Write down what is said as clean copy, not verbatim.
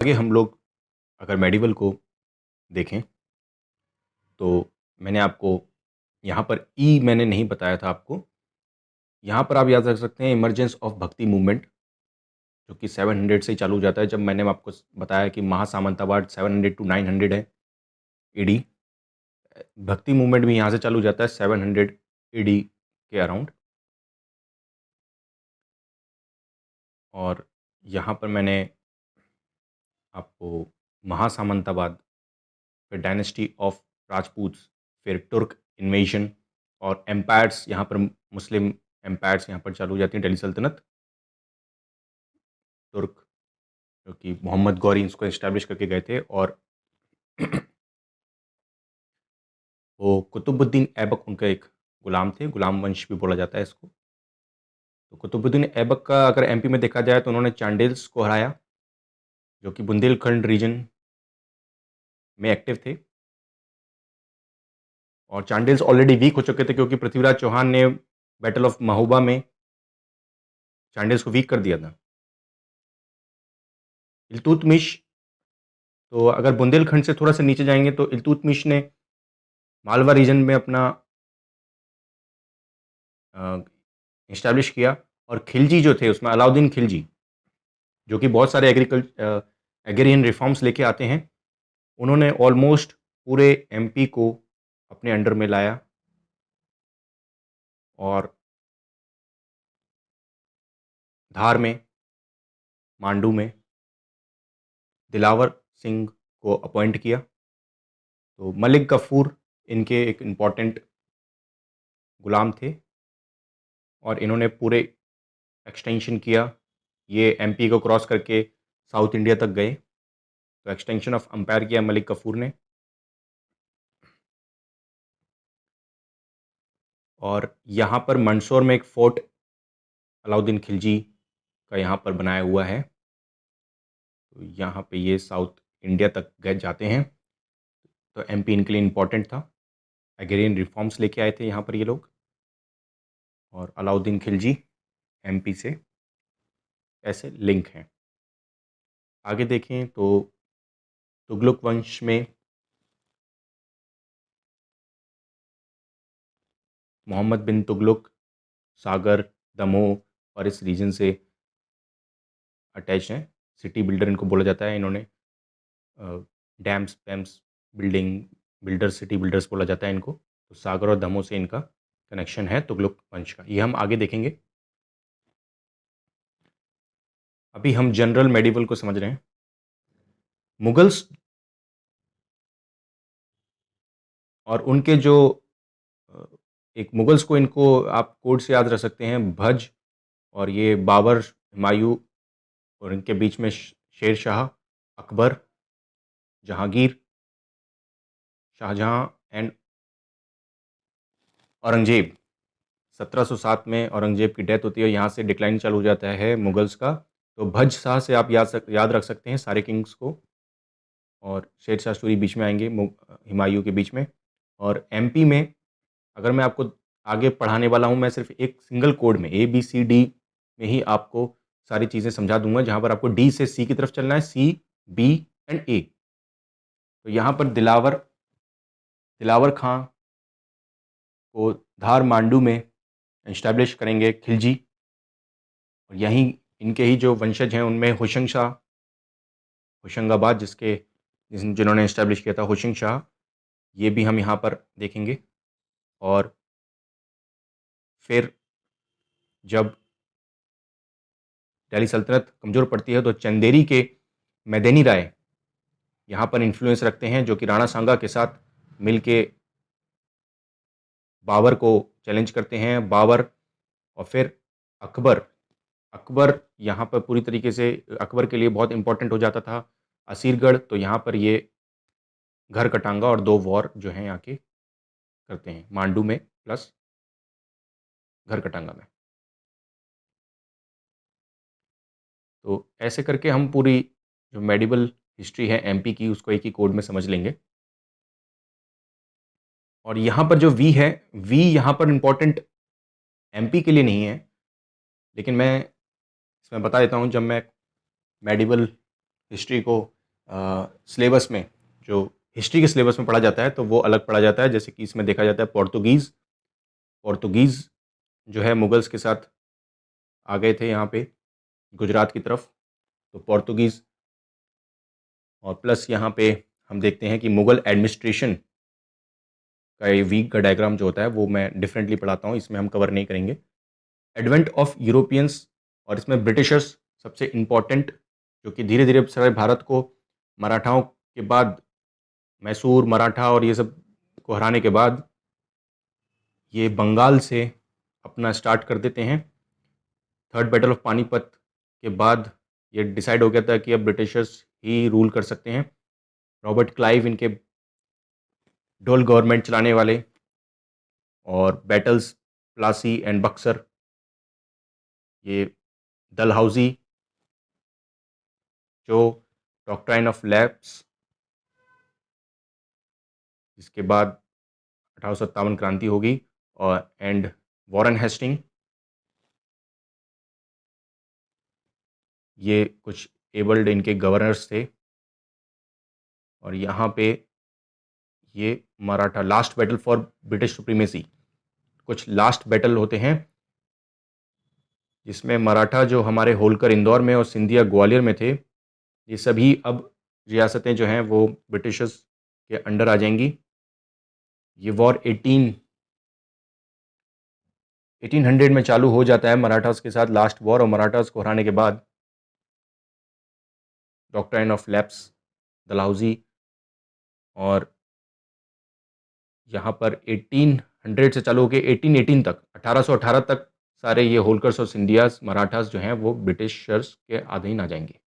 आगे हम लोग अगर मेडिवल को देखें तो मैंने आपको यहाँ पर मैंने नहीं बताया था आपको। यहाँ पर आप याद रख सकते हैं इमरजेंस ऑफ भक्ति मूवमेंट, जो कि 700 से ही चालू हो जाता है। जब मैंने आपको बताया कि महासामंतावाद 700 टू 900 है एडी, भक्ति मूवमेंट भी यहाँ से चालू हो जाता है 700 एडी के अराउंड। और यहाँ पर मैंने आपको महासामंतावाद, फिर डायनेस्टी ऑफ राजपूत्स, फिर तुर्क इन्वेजन और एम्पायर्स, यहाँ पर मुस्लिम एम्पायर्स यहाँ पर चालू हो जाती हैं। दिल्ली सल्तनत, तुर्क, जो कि मोहम्मद गौरी इसको इस्टेब्लिश करके गए थे। और वो कुतुबुद्दीन ऐबक उनका एक गुलाम थे, गुलाम वंश भी बोला जाता है इसको। तो कुतुबुद्दीन ऐबक का अगर एमपी में देखा जाए तो उन्होंने चांडेल्स को हराया, जो कि बुंदेलखंड रीजन में एक्टिव थे। और चांडेल्स ऑलरेडी वीक हो चुके थे क्योंकि पृथ्वीराज चौहान ने बैटल ऑफ महोबा में चांडेल्स को वीक कर दिया था। इल्तुतमिश, तो अगर बुंदेलखंड से थोड़ा सा नीचे जाएंगे तो इल्तुतमिश ने मालवा रीजन में अपना इस्टेब्लिश किया। और खिलजी जो थे उसमें अलाउद्दीन खिलजी, जो कि बहुत सारे एग्रेरियन रिफॉर्म्स लेके आते हैं, उन्होंने ऑलमोस्ट पूरे एमपी को अपने अंडर में लाया। और धार में, मांडू में दिलावर सिंह को अपॉइंट किया। तो मलिक गफूर इनके एक इम्पॉर्टेंट गुलाम थे और इन्होंने पूरे एक्सटेंशन किया। ये एमपी को क्रॉस करके साउथ इंडिया तक गए, तो एक्सटेंशन ऑफ अंपायर किया मलिक गफूर ने। और यहाँ पर मंदसौर में एक फोर्ट अलाउद्दीन खिलजी का यहाँ पर बनाया हुआ है। तो यहाँ पे ये साउथ इंडिया तक गए जाते हैं। तो एमपी इनके लिए इम्पोर्टेंट था, एग्रेरियन रिफॉर्म्स लेके आए थे यहाँ पर ये लोग। और अलाउद्दीन खिलजी एमपी से ऐसे लिंक हैं। आगे देखें तो तुगलक वंश में मोहम्मद बिन तुगलक सागर, दमोह और इस रीजन से अटैच हैं। सिटी बिल्डर इनको बोला जाता है। इन्होंने डैम्स पैम्स बिल्डिंग बिल्डर, सिटी बिल्डर्स बोला जाता है इनको। तो सागर और दमोह से इनका कनेक्शन है तुगलक वंश का, ये हम आगे देखेंगे। अभी हम जनरल मेडिवल को समझ रहे हैं। मुगल्स और उनके जो एक मुगल्स को, इनको आप कोड से याद रख सकते हैं भज, और ये बाबर, हुमायूं, और इनके बीच में शेर शाह, अकबर, जहांगीर, शाहजहां एंड औरंगजेब। 1707 में औरंगजेब की डेथ होती है, यहाँ से डिक्लाइन चालू हो जाता है मुगल्स का। तो भज शाह से आप याद रख सकते हैं सारे किंग्स को, और शेर शाह सूरी बीच में आएंगे हुमायूं के बीच में। और एमपी में अगर मैं आपको आगे पढ़ाने वाला हूँ, मैं सिर्फ एक सिंगल कोड में ABCD में ही आपको सारी चीज़ें समझा दूंगा, जहाँ पर आपको D से C की तरफ चलना है, C, B एंड A। तो यहाँ पर दिलावर खां को धार मांडू में इस्टेब्लिश करेंगे खिलजी। और यहीं इनके ही जो वंशज हैं उनमें हुशंग शाह, होशंगाबाद जिन्होंने इस्टेब्लिश किया था, होशिंग शाह, ये भी हम यहाँ पर देखेंगे। और फिर जब दिल्ली सल्तनत कमज़ोर पड़ती है तो चंदेरी के मैदेनी राय यहाँ पर इन्फ्लुएंस रखते हैं, जो कि राणा सांगा के साथ मिलके बाबर को चैलेंज करते हैं। बाबर और फिर अकबर अकबर यहाँ पर पूरी तरीके से अकबर के लिए बहुत इंपॉर्टेंट हो जाता था असीरगढ़। तो यहाँ पर ये घर कटांगा और 2 वॉर जो हैं यहाँ के करते हैं, मांडू में प्लस घर कटांगा में। तो ऐसे करके हम पूरी जो मेडिवल हिस्ट्री है एमपी की, उसको एक ही कोड में समझ लेंगे। और यहाँ पर जो वी है, वी यहाँ पर इंपॉर्टेंट एमपी के लिए नहीं है, लेकिन मैं इसमें बता देता हूँ। जब मैं मेडिवल हिस्ट्री को सिलेबस में, जो हिस्ट्री के सिलेबस में पढ़ा जाता है तो वो अलग पढ़ा जाता है। जैसे कि इसमें देखा जाता है पोर्तुगीज़ जो है मुगल्स के साथ आ गए थे यहाँ पे गुजरात की तरफ, तो पोर्तुगीज़, और प्लस यहाँ पे हम देखते हैं कि मुग़ल एडमिनिस्ट्रेशन का ये वीक का डायग्राम जो होता है वो मैं डिफरेंटली पढ़ाता हूँ, इसमें हम कवर नहीं करेंगे। एडवेंट ऑफ यूरोपियंस, और इसमें ब्रिटिशर्स सबसे इम्पॉर्टेंट, जो कि धीरे धीरे सारे भारत को मराठाओं के बाद, मैसूर, मराठा और ये सब को हराने के बाद ये बंगाल से अपना स्टार्ट कर देते हैं। थर्ड बैटल ऑफ पानीपत के बाद ये डिसाइड हो गया था कि अब ब्रिटिशर्स ही रूल कर सकते हैं। रॉबर्ट क्लाइव इनके डोल गवर्नमेंट चलाने वाले, और बैटल्स प्लासी एंड बक्सर, ये डलहौजी जो डॉक्ट्राइन ऑफ लैप्स, इसके बाद 1857 क्रांति होगी, और एंड वॉरेन हेस्टिंग, ये कुछ एबल्ड इनके गवर्नर्स थे। और यहाँ पे ये Maratha last battle for British supremacy, कुछ लास्ट बैटल होते हैं जिसमें मराठा जो हमारे होलकर इंदौर में और सिंधिया ग्वालियर में थे, ये सभी अब रियासतें जो हैं वो ब्रिटिशर्स के अंडर आ जाएंगी। ये वॉर 1800 में चालू हो जाता है मराठास के साथ, लास्ट वॉर, और मराठास को हराने के बाद डॉक्ट्राइन ऑफ लैप्स, डलहौजी, और यहाँ पर 1800 से चालू होकर 1818 तक, 1818 तक सारे ये होलकर्स और सिंधियास मराठास जो हैं वो ब्रिटिशर्स के अधीन आ जाएंगे।